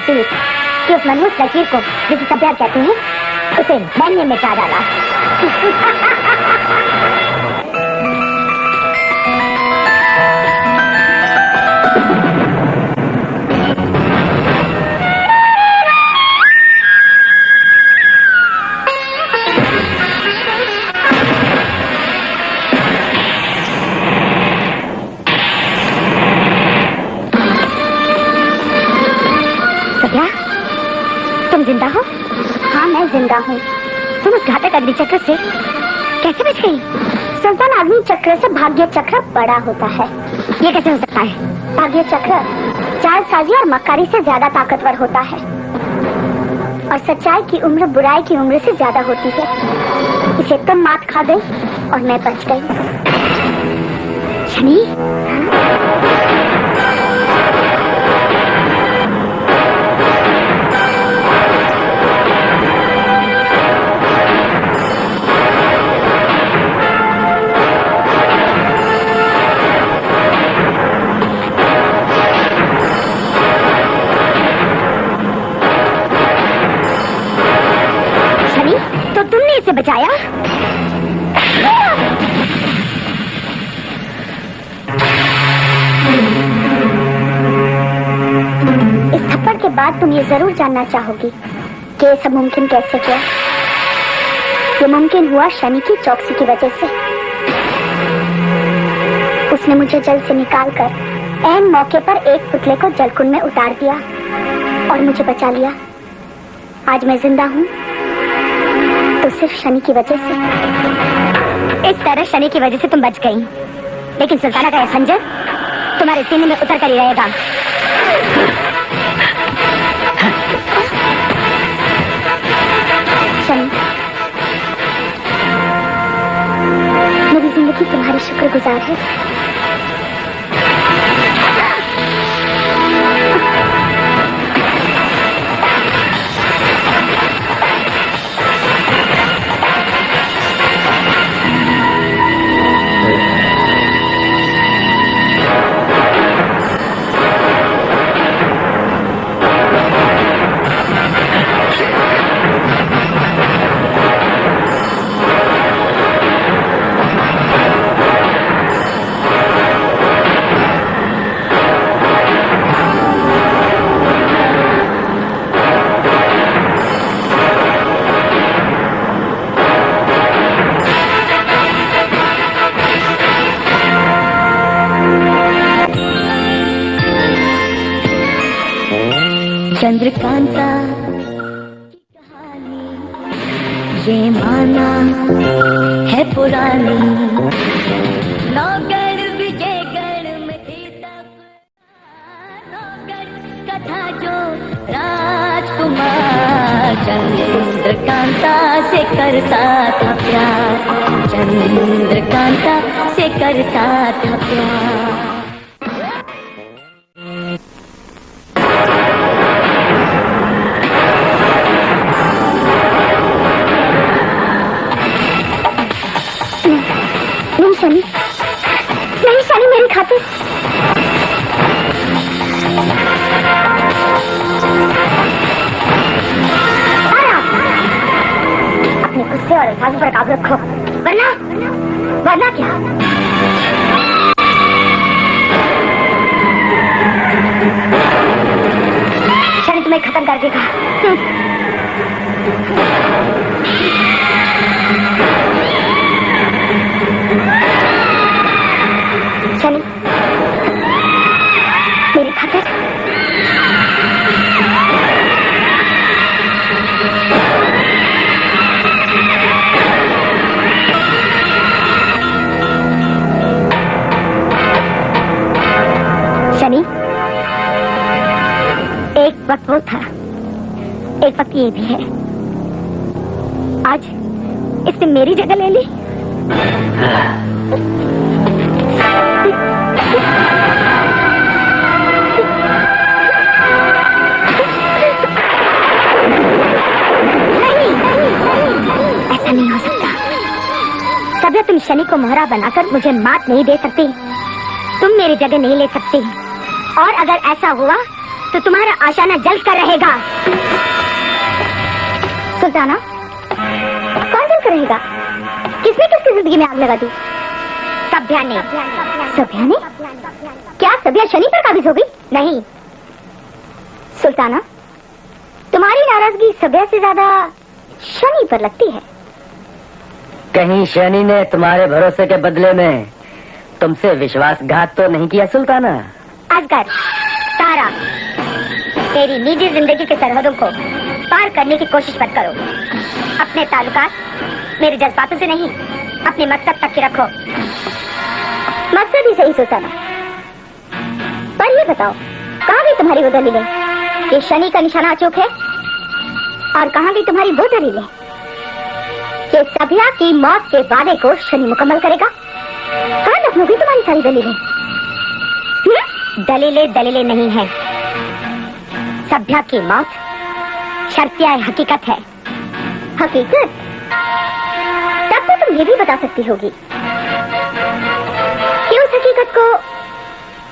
सोचती हुई कि उस मनहूस लकीर को जिसे सब प्यार कहते हैं उसे मैंने मिटा डाला। तुम जिंदा हो? हाँ मैं जिंदा हूँ। तुम उस घातक अग्नि चक्र से कैसे बच गई? सुल्तान, अग्नि चक्र से भाग्य चक्र बड़ा होता है। ये कैसे हो सकता है? भाग्य चक्र चालसाजी और मक्कारी से ज्यादा ताकतवर होता है और सच्चाई की उम्र बुराई की उम्र से ज्यादा होती है। इसे तुम मात खा गई और मैं बच गई। शनि, तो तुमने इसे बचाया? इस थप्पड़ के बाद तुम ये जरूर जानना चाहोगी कि ये सब मुमकिन कैसे हुआ। ये मुमकिन हुआ शनि की चौकसी की वजह से। उसने मुझे जल से निकालकर ऐन मौके पर एक पुतले को जलकुंड में उतार दिया और मुझे बचा लिया। आज मैं जिंदा हूँ तो सिर्फ शनि की वजह से। इस तरह शनि की वजह से तुम बच गई, लेकिन सुल्ताना का यह खंजर तुम्हारे सीने में उतर कर ही रहेगा। शनि, मेरी जिंदगी तुम्हारी शुक्रगुजार है। चंद्रकांता की कहानी ये माना है पुरानी। नौकर विजयगढ़ में थी तब नौकर कथा जो राजकुमार चंद्रकांता से करता था प्यार। चंद्रकांता से करता था प्यार। शनि, नहीं शनि, मेरी खातिर। अपने गुस्से और अल्फाजों पर काबू रखो, वरना क्या? शनि तुम्हें खत्म कर देगा। शनि, मेरी खातिर। शनि, एक वक्त वो था, एक वक्त ये भी है। आज इसने मेरी जगह ले ली। ऐसा नहीं हो सकता। सब्र, तुम शनि को मोहरा बनाकर मुझे मात नहीं दे सकती। तुम मेरी जगह नहीं ले सकती। और अगर ऐसा हुआ तो तुम्हारा आशाना जल कर रहेगा। सुल्ताना, कौन जल कर रहेगा? किसने किसकी जिंदगी में आग लगा दी? सभ्या ने। सभ्या ने? क्या सभ्या शनि पर काबिज हो गई? नहीं सुल्ताना, तुम्हारी नाराजगी सभ्या से ज्यादा शनि पर लगती है। कहीं शनि ने तुम्हारे भरोसे के बदले में तुमसे विश्वासघात तो नहीं किया सुल्ताना? असगर, तारा, तेरी निजी जिंदगी के सरहदों को पार करने की कोशिश मत करो। अपने ताल्लुकात मेरे जज्बातों से नहीं, अपने मकसद तक के रखो। मकसद ही सही सुल्ताना, पर ये बताओ, कहाँ गई तुम्हारी वो दलीलें कि शनि का निशाना अचूक है? और कहाँ गई तुम्हारी वो दलीलें कि सभ्या की मौत के वादे को शनि मुकम्मल करेगा? कहाँ दफन हो गई तुम्हारी सारी दलीलें? दलीलें दलीलें नहीं है। सभ्या की मौत शर्तिया हकीकत है। हकीकत? तब तो तुम ये भी बता सकती होगी कि उस हकीकत को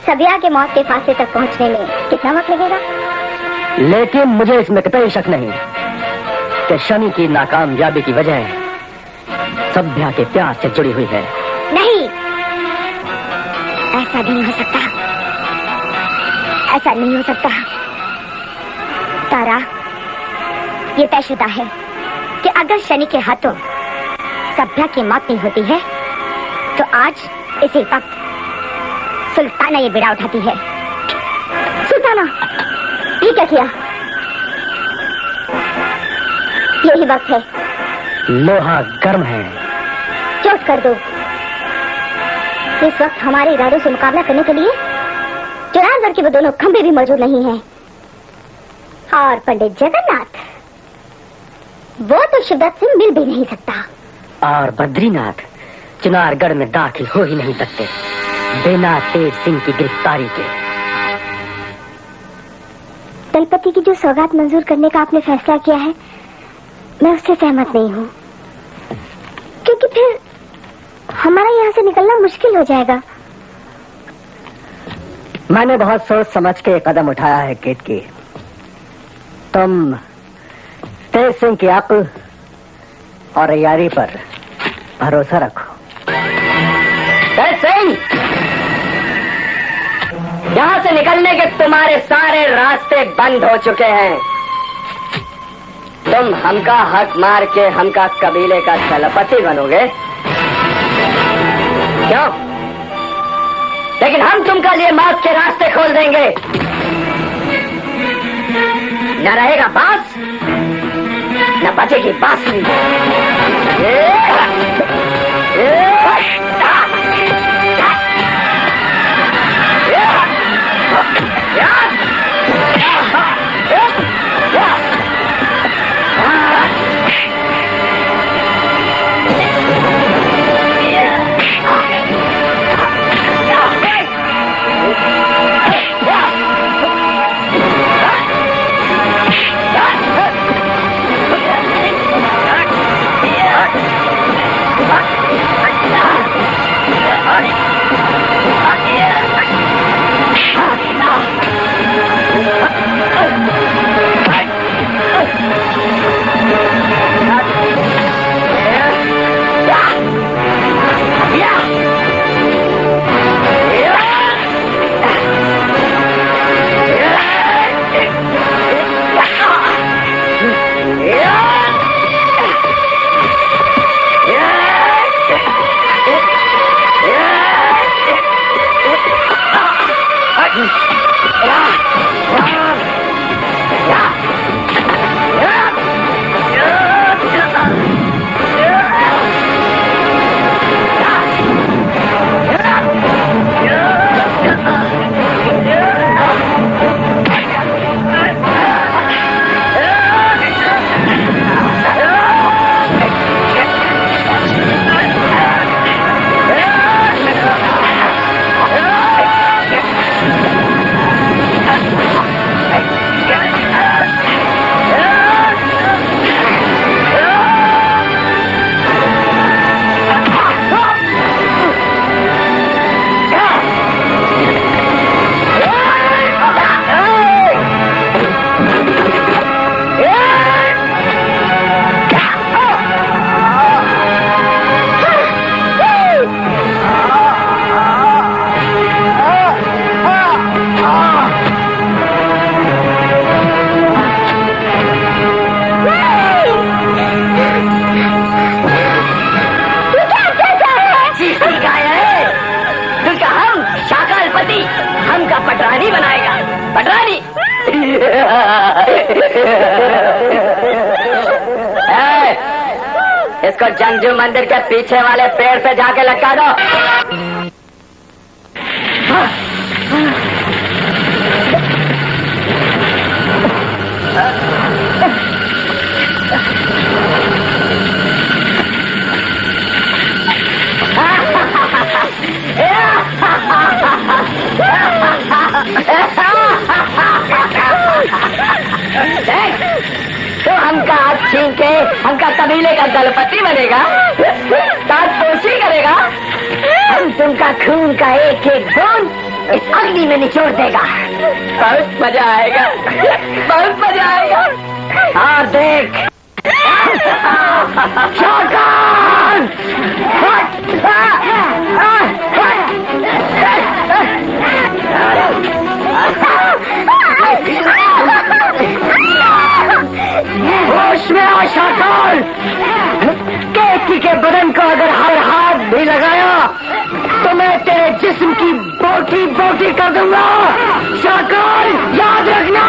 सभ्या के मौत के फासले तक पहुंचने में कितना वक्त लगेगा। लेकिन मुझे इसमें कतई शक नहीं कि शनि की नाकामयाबी की वजह सभ्या के प्यार से जुड़ी हुई है। नहीं, ऐसा नहीं हो सकता, ऐसा नहीं हो सकता। तारा, ये तयशुदा है कि अगर शनि के हाथों सभ्या की मौत नहीं होती है तो आज इसी वक्त सुल्ताना ये बिड़ा उठाती है। सुल्ताना, ये क्या किया? यही वक्त है। लोहा गर्म है, चोट कर दो। इस वक्त हमारे इरादों से मुकाबला करने के लिए चिरागढ़ के वो दोनों खंभे भी मौजूद नहीं हैं। और पंडित जगन्नाथ, वो तो शिद्दत से मिल भी नहीं सकता। और बद्रीनाथ चिनारगढ़ में दाखिल हो ही नहीं सकते बिना तेज सिंह की गिरफ्तारी के। दलपति की जो सौगात मंजूर करने का आपने फैसला किया है, मैं उससे सहमत नहीं हूँ, क्योंकि फिर हमारा यहाँ से निकलना मुश्किल हो जाएगा। मैंने बहुत सोच समझ के कदम उठाया है केतकी। तुम तेज सिंह की अक्ल और यारी पर भरोसा रखो। तेज सिंह, यहाँ से निकलने के तुम्हारे सारे रास्ते बंद हो चुके हैं। तुम हमका हक मार के हमका कबीले का दलपति बनोगे, क्यों? लेकिन हम तुमका लिए मौत के रास्ते खोल देंगे। न रहेगा बांस, न बजेगी बांसुरी। पटरानी। इसको जंगजू मंदिर के पीछे वाले पेड़ पे जाके लटका दो। तो हमका हाथ छीन के हमका कबीले का दलपति बनेगा, ताजपोशी करेगा, हम तुमका खून का एक एक बूंद इस अग्नि में निचोड़ देगा। बहुत मजा आएगा, बहुत मजा आएगा। और देख शौकान! होश में आ शौकान! केतकी के बदन को अगर हर हाथ भी लगाया तो मैं तेरे जिस्म की बोटी बोटी कर दूंगा। शौकान याद रखना।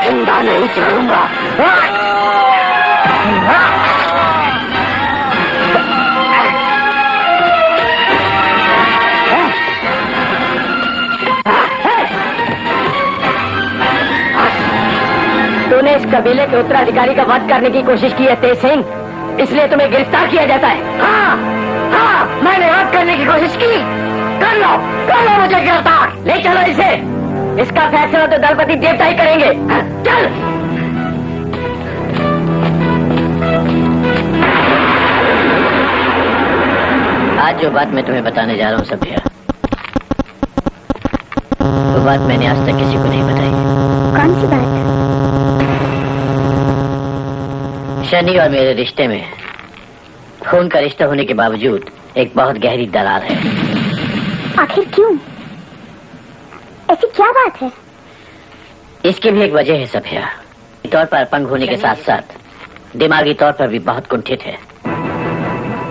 जिंदा नहीं छोड़ूंगा। तूने इस कबीले के उत्तराधिकारी का वध करने की कोशिश की है तेज सिंह, इसलिए तुम्हें गिरफ्तार किया जाता है। हाँ, मैंने वध करने की कोशिश की, कर लो मुझे गिरफ्तार। ले चलो इसे। इसका फैसला तो दलपति देवता ही करेंगे। चल। आज जो बात मैं तुम्हें बताने जा रहा हूँ सभ्या, वो बात मैंने आज तक किसी को नहीं बताई। कौन सी बात? शनि और मेरे रिश्ते में खून का रिश्ता होने के बावजूद एक बहुत गहरी दरार है। आखिर क्यों? ऐसी क्या बात है? इसकी भी एक वजह है सभ्या। तौर पर अपंग होने के साथ साथ दिमागी तौर पर भी बहुत कुंठित है।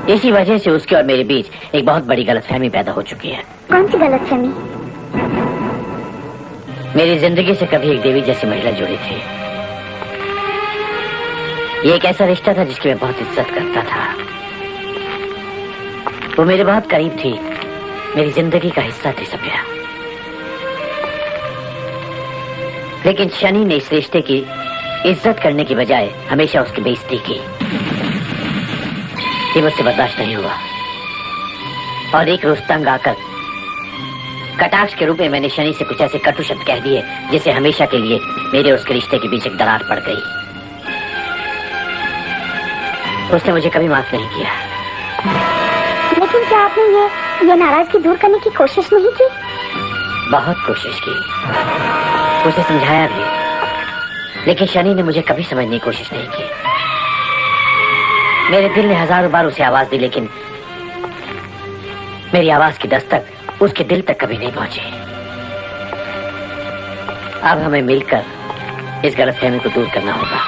इसी वजह से उसके और मेरे बीच एक बहुत बड़ी गलतफहमी पैदा हो चुकी है। कौन सी गलतफहमी? मेरी जिंदगी से कभी एक देवी जैसी महिला जुड़ी थी। ये एक ऐसा रिश्ता था जिसकी मैं बहुत इज्जत करता था। वो मेरे बहुत करीब थी, मेरी जिंदगी का हिस्सा थी सभ्या। लेकिन शनि ने इस रिश्ते की इज्जत करने की बजाय हमेशा उसकी बेइज्जती की। ये मुझसे बर्दाश्त नहीं हुआ और एक रोज तंग आकर कटाक्ष के रूप में मैंने शनि से कुछ ऐसे कटु शब्द कह दिए जिससे हमेशा के लिए मेरे उसके रिश्ते के बीच एक दरार पड़ गई। उसने मुझे कभी माफ नहीं किया। लेकिन क्या आपने ये नाराजगी दूर करने की कोशिश नहीं की? बहुत कोशिश की, उसे समझाया भी, लेकिन शनि ने मुझे कभी समझने की कोशिश नहीं की। मेरे दिल ने हजारों बार उसे आवाज दी, लेकिन मेरी आवाज की दस्तक उसके दिल तक कभी नहीं पहुंची। अब हमें मिलकर इस गलतफहमी को दूर करना होगा।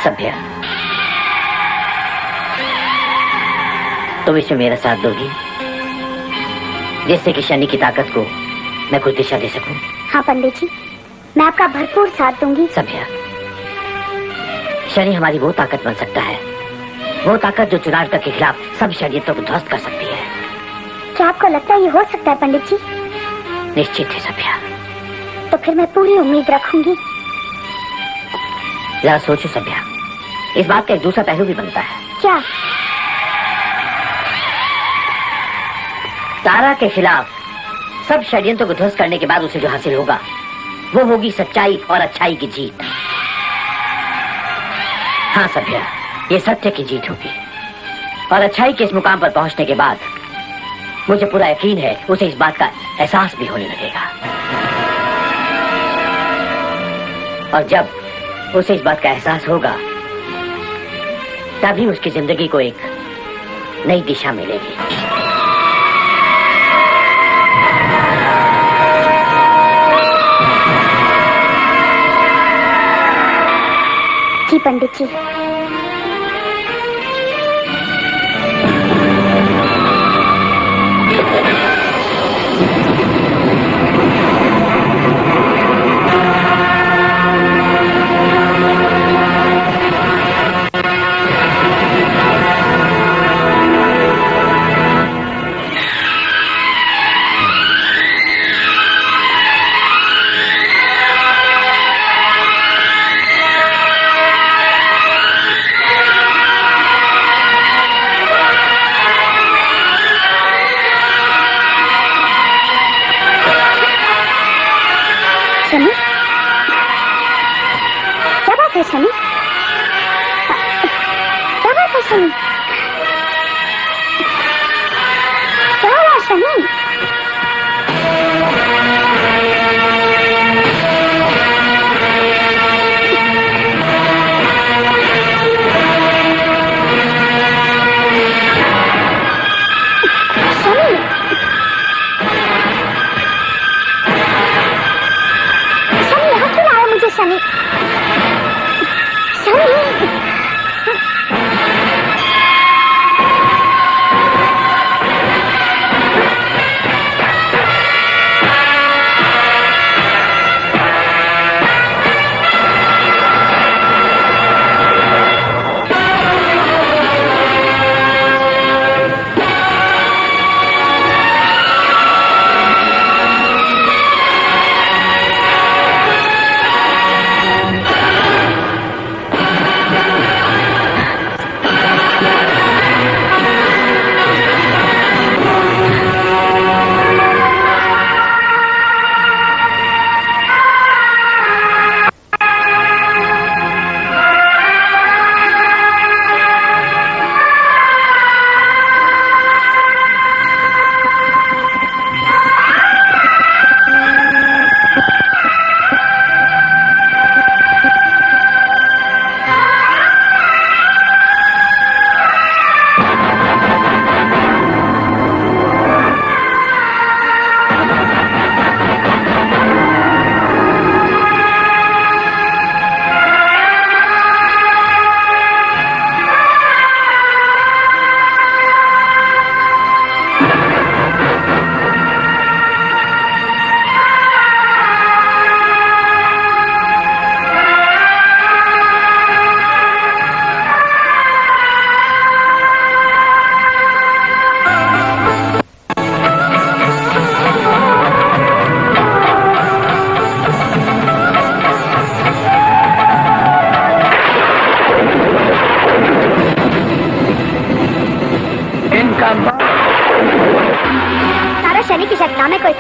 सभ्या, तुम इसमें मेरा साथ दोगी जिससे कि शनि की ताकत को मैं कुछ दिशा दे सकूं? हाँ पंडित जी, मैं आपका भरपूर साथ दूंगी। सभ्या, शनि हमारी वो ताकत बन सकता है, वो ताकत जो चुनाव के खिलाफ सब षड्यंत्रों को ध्वस्त कर सकती है। क्या आपको लगता है ये हो सकता है पंडित जी? निश्चित है सभ्या। तो फिर मैं पूरी उम्मीद रखूंगी। जरा सोचो सभ्या, इस बात का एक दूसरा पहलू भी बनता है। क्या? तारा के खिलाफ सब षड्यंत्रों को ध्वस्त करने के बाद उसे जो हासिल होगा वो होगी सच्चाई और अच्छाई की जीत। हाँ सभ्या, ये सत्य की जीत होगी और अच्छाई के इस मुकाम पर पहुंचने के बाद मुझे पूरा यकीन है उसे इस बात का एहसास भी होने लगेगा। और जब उसे इस बात का एहसास होगा तभी उसकी जिंदगी को एक नई दिशा मिलेगी। जी पंडित जी। शनि, क्या बात है शनि? क्या बात है शनि? क्या हुआ शनि? शनि, शनि,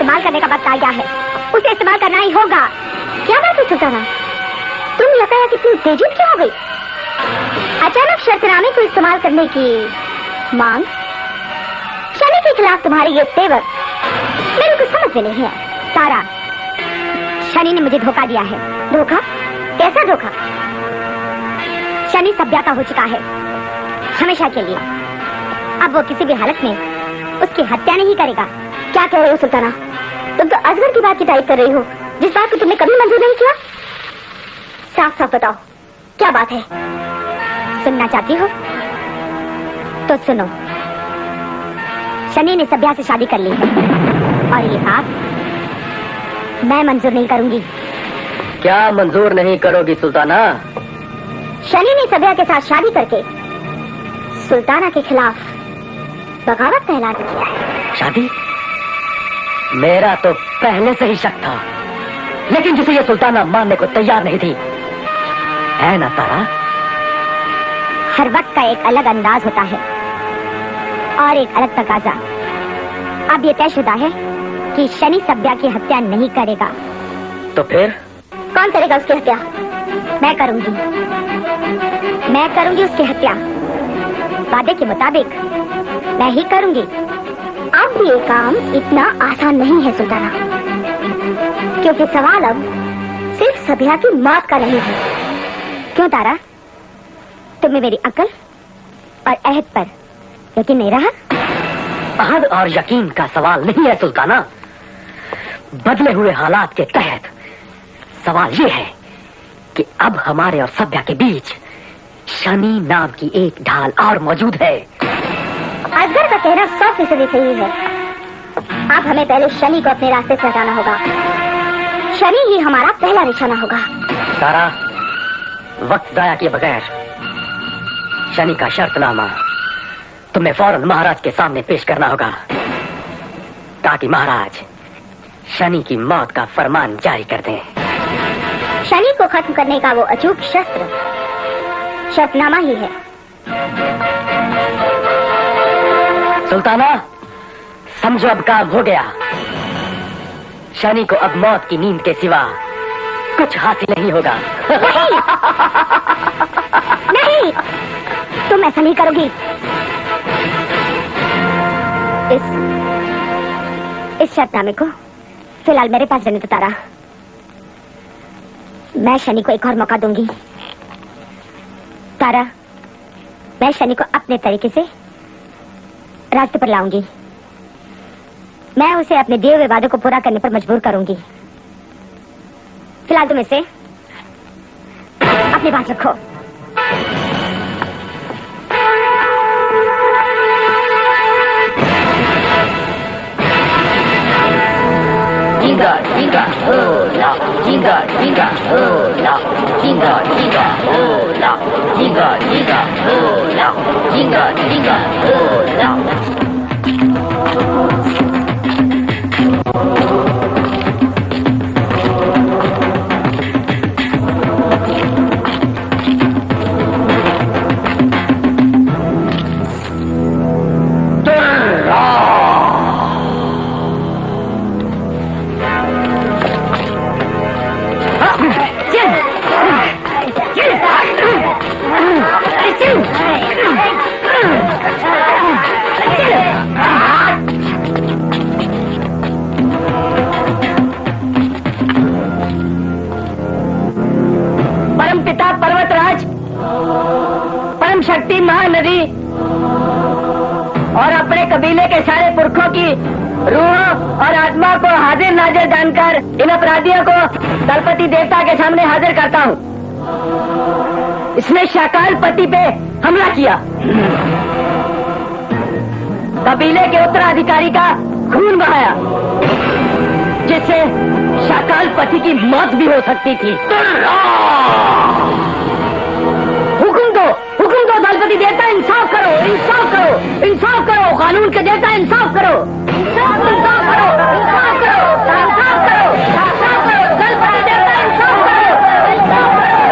इस्तेमाल करने का वक्त आ गया है, उसे इस्तेमाल करना ही होगा। क्या बात है सुल्ताना, तुम यकायक कितनी उत्तेजित क्यों हो गई? अचानक शर्तनामे को इस्तेमाल करने की मांग, शनि के खिलाफ तुम्हारी ये तेवर मेरे को समझ में नहीं है। तारा, शनि ने मुझे धोखा दिया है। धोखा? कैसा धोखा? शनि सभ्या का हो चुका है हमेशा के लिए। अब वो किसी भी हालत में उसकी हत्या नहीं करेगा। क्या कह रहे हो सुल्ताना? तुम तो अजगर की बात की तारीफ कर रही हो, जिस बात को तुमने कभी मंजूर नहीं किया। साफ साफ बताओ, क्या बात है? सुनना चाहती हो तो सुनो। शनि ने सभ्या से शादी कर ली है और ये बात मैं मंजूर नहीं करूंगी। क्या मंजूर नहीं करोगी सुल्ताना? शनि ने सभ्या के साथ शादी करके सुल्ताना के खिलाफ बगावत का ऐलान किया है। शादी? मेरा तो पहले से ही शक था, लेकिन जिसे ये सुल्ताना मानने को तैयार नहीं थी, है ना तारा? हर वक्त का एक अलग अंदाज होता है और एक अलग तकाजा। अब ये तयशुदा है कि शनि सभ्या की हत्या नहीं करेगा। तो फिर कौन करेगा उसकी हत्या? मैं करूंगी। मैं करूंगी उसकी हत्या। वादे के मुताबिक मैं ही करूंगी। अब ये काम इतना आसान नहीं है सुल्ताना, क्योंकि सवाल अब सिर्फ सभ्या की मौत का नहीं है। क्यों तारा, तुम्हें मेरी अकल और अहद पर यकीन नहीं रहा? अहद और यकीन का सवाल नहीं है सुल्ताना। बदले हुए हालात के तहत सवाल ये है कि अब हमारे और सभ्या के बीच शनि नाम की एक ढाल और मौजूद है। असगर का कहना 100% सही है। अब हमें पहले शनि को अपने रास्ते से हटाना होगा। शनि ही हमारा पहला निशाना होगा। तारा, वक्त जाया किए बगैर शनि का शर्तनामा तुम्हें फौरन महाराज के सामने पेश करना होगा, ताकि महाराज शनि की मौत का फरमान जारी कर दें। शनि को खत्म करने का वो अचूक शस्त्र शर्तनामा ही है। सुल्ताना, समझो अब काम हो गया। शनि को अब मौत की नींद के सिवा कुछ हासिल नहीं होगा। नहीं, नहीं, तुम ऐसा नहीं करोगी। इस शर्तनामे को फिलहाल मेरे पास रहने दो तारा। मैं शनि को एक और मौका दूंगी। तारा, मैं शनि को अपने तरीके से रास्ते पर लाऊंगी। मैं उसे अपने दिए हुए वादों को पूरा करने पर मजबूर करूंगी। फिलहाल तुम इसे अपने पास रखो। Jinga, jinga, hola. Jinga, jinga, hola. Jinga, jinga, hola. Jinga, jinga, hola. Jinga, jinga, hola. परमपिता पर्वतराज, परम शक्ति महानदी और अपने कबीले के सारे पुरखों की रूह और आत्मा को हाजिर नाजिर जानकर इन अपराधियों को दलपति देवता के सामने हाजिर करता हूँ। इसने शाकाल पति पे हमला किया। कबीले के उत्तराधिकारी का खून बहाया, जिससे शाकाल पति की मौत भी हो सकती थी। हुक्म दो दलपति देवता, इंसाफ करो, इंसाफ करो, इंसाफ करो। कानून के देवता, इंसाफ करो, इंसाफ करो, इंसाफ करो, इंसाफ करो, इंसाफ करो। दलपति देवता, इंसाफ करो, इंसाफ करो।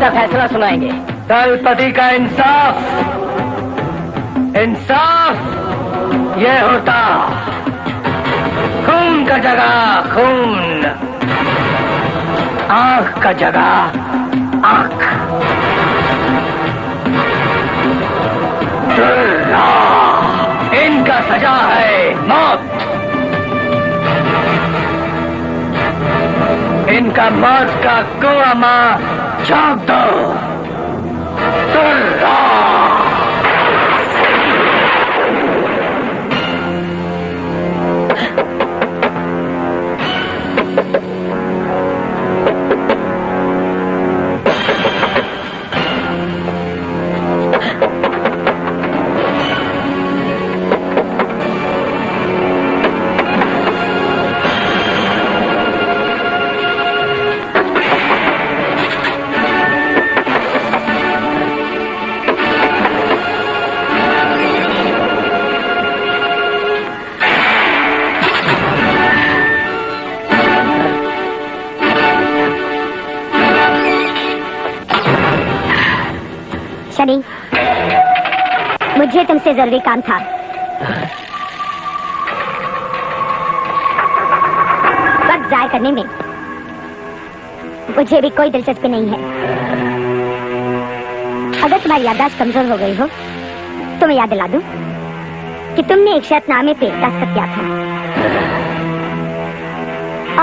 कैसा फैसला सुनाएंगे? दलपति का इंसाफ, इंसाफ ये होता खून का जगह खून, आंख का जगह आंख। इनका सजा है मौत, इनका मौत का कुआं मां झाँक दो। शनि, मुझे तुमसे जरूरी काम था। वक्त जाया करने में मुझे भी कोई दिलचस्पी नहीं है। अगर तुम्हारी याददाश्त कमजोर हो गई हो तो मैं याद दिला दूं कि तुमने एक शर्तनामे पे दस्तखत किया था,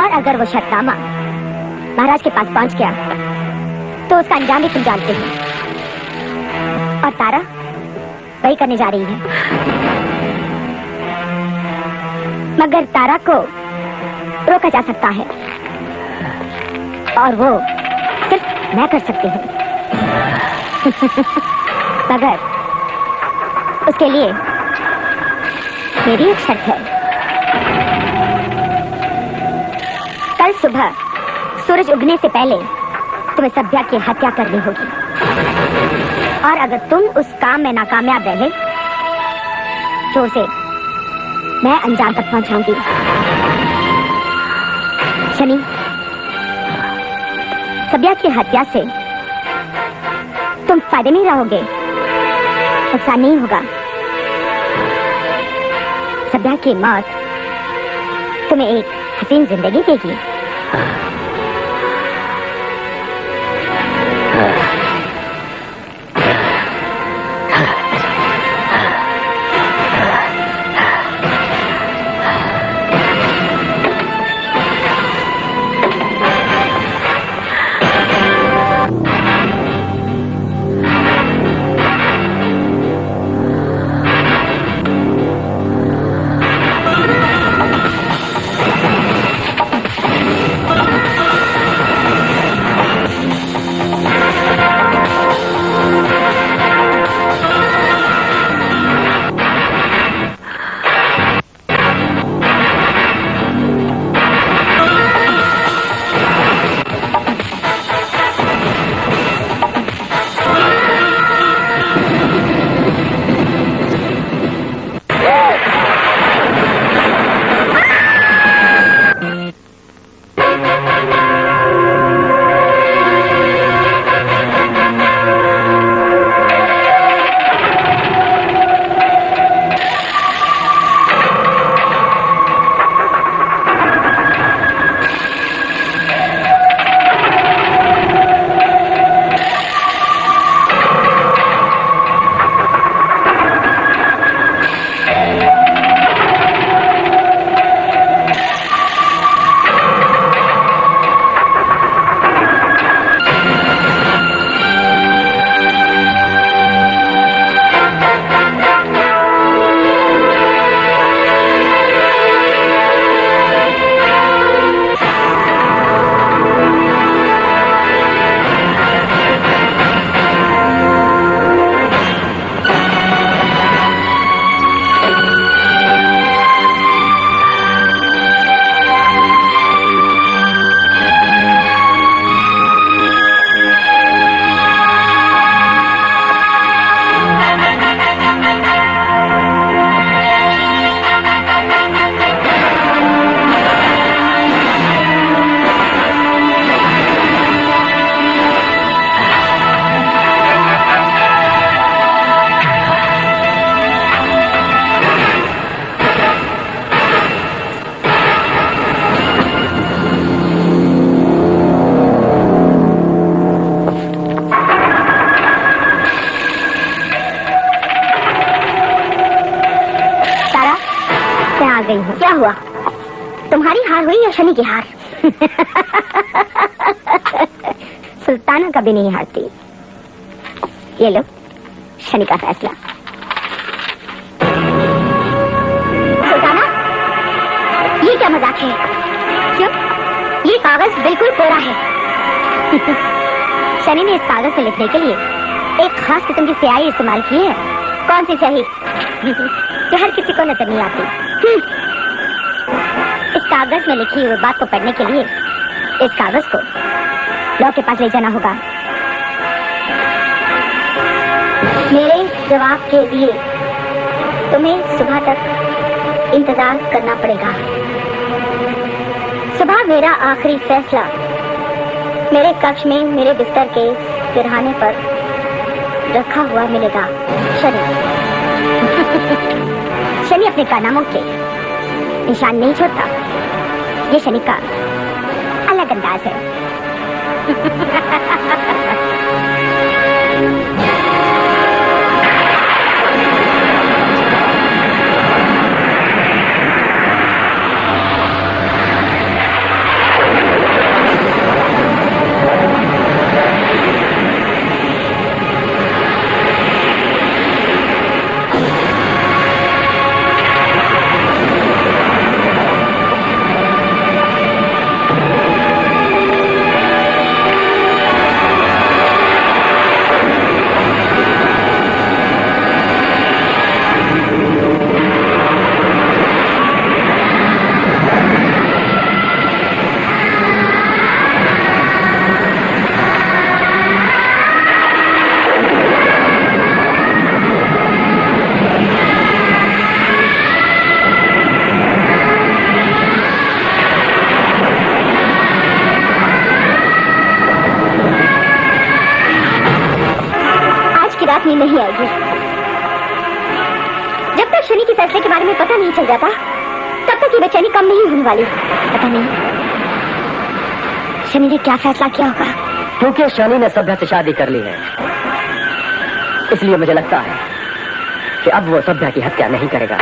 और अगर वो शर्तनामा महाराज के पास पहुंच गया तो उसका अंजाम भी तुम जानते हो। और तारा वही करने जा रही है, मगर तारा को रोका जा सकता है और वो सिर्फ मैं कर सकती हूँ। मगर उसके लिए मेरी एक शर्त है। कल सुबह सूरज उगने से पहले तुम्हें सभ्या की हत्या करनी होगी, और अगर तुम उस काम में नाकामयाब रहे तो उसे मैं अंजाम तक पहुंचाऊंगी। शनि, सभ्या की हत्या से तुम फायदे नहीं रहोगे, नुकसान नहीं होगा। सभ्या की मौत तुम्हें एक हसीन जिंदगी देगी। भाग गई हूँ। क्या हुआ? तुम्हारी हार हुई या शनि की हार? सुल्ताना कभी नहीं हारती। ये लो शनि का फैसला। सुल्ताना, ये क्या मजाक है? क्यों? ये कागज बिल्कुल कोरा है। शनि ने इस कागज से लिखने के लिए एक खास किस्म की स्याही इस्तेमाल की है। कौन सी स्याही? जो हर किसी को नजर नहीं आती। इस कागज में लिखी हुई बात को पढ़ने के लिए इस कागज को लॉ के पास ले जाना होगा। मेरे जवाब के लिए तुम्हें सुबह तक इंतजार करना पड़ेगा। सुबह मेरा आखिरी फैसला मेरे कक्ष में मेरे बिस्तर के सिरहाने पर रखा हुआ मिलेगा। शनि शनि अपने कारनामों के निशान नहीं छोड़ता। ये शनि का अलग अंदाज है। नींद नहीं आएगी जब तक शनि के फैसले के बारे में पता नहीं चल जाता। तब तक ये बेचैनी कम नहीं होने वाली। पता नहीं शनि ने क्या फैसला किया होगा। क्योंकि शनि ने सभ्या से शादी कर ली है, इसलिए मुझे लगता है कि अब वो सभ्या की हत्या नहीं करेगा।